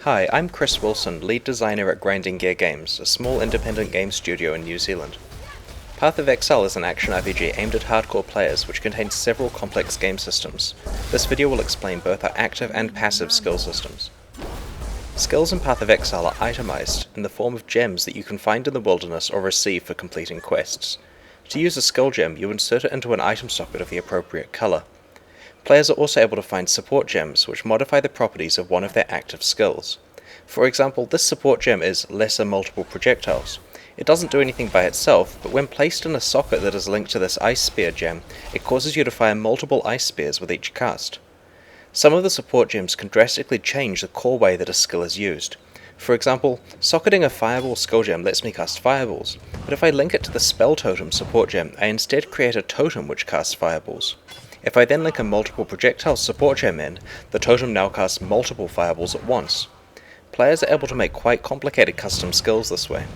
Hi, I'm Chris Wilson, lead designer at Grinding Gear Games, a small independent game studio in New Zealand. Path of Exile is an action RPG aimed at hardcore players which contains several complex game systems. This video will explain both our active and passive skill systems. Skills in Path of Exile are itemized in the form of gems that you can find in the wilderness or receive for completing quests. To use a skill gem, you insert it into an item socket of the appropriate color. Players are also able to find support gems, which modify the properties of one of their active skills. For example, this support gem is Lesser Multiple Projectiles. It doesn't do anything by itself, but when placed in a socket that is linked to this Ice Spear gem, it causes you to fire multiple Ice Spears with each cast. Some of the support gems can drastically change the core way that a skill is used. For example, socketing a Fireball skill gem lets me cast Fireballs, but if I link it to the Spell Totem support gem, I instead create a totem which casts Fireballs. If I then link a Multiple Projectiles support gem in, the totem now casts multiple Fireballs at once. Players are able to make quite complicated custom skills this way.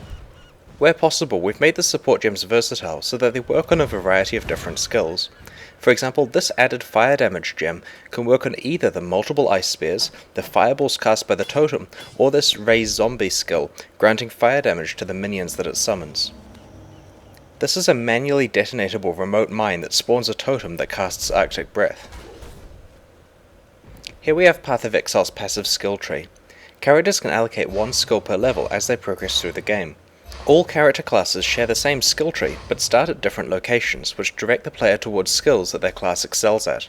Where possible, we've made the support gems versatile so that they work on a variety of different skills. For example, this added fire damage gem can work on either the multiple Ice Spears, the Fireballs cast by the totem, or this Raise Zombie skill, granting fire damage to the minions that it summons. This is a manually detonatable remote mine that spawns a totem that casts Arctic Breath. Here we have Path of Exile's passive skill tree. Characters can allocate one skill per level as they progress through the game. All character classes share the same skill tree, but start at different locations, which direct the player towards skills that their class excels at.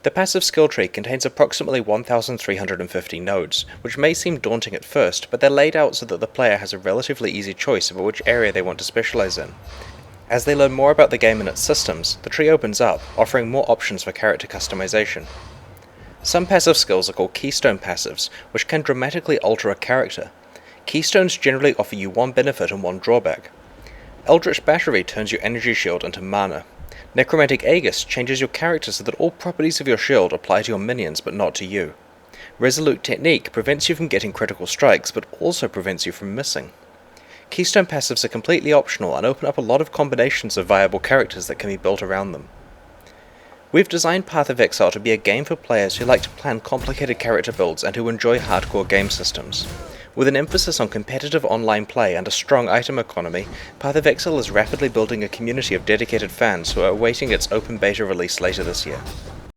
The passive skill tree contains approximately 1,350 nodes, which may seem daunting at first, but they're laid out so that the player has a relatively easy choice about which area they want to specialize in. As they learn more about the game and its systems, the tree opens up, offering more options for character customization. Some passive skills are called Keystone Passives, which can dramatically alter a character. Keystones generally offer you one benefit and one drawback. Eldritch Battery turns your energy shield into mana. Necromantic Aegis changes your character so that all properties of your shield apply to your minions but not to you. Resolute Technique prevents you from getting critical strikes but also prevents you from missing. Keystone Passives are completely optional and open up a lot of combinations of viable characters that can be built around them. We've designed Path of Exile to be a game for players who like to plan complicated character builds and who enjoy hardcore game systems. With an emphasis on competitive online play and a strong item economy, Path of Exile is rapidly building a community of dedicated fans who are awaiting its open beta release later this year.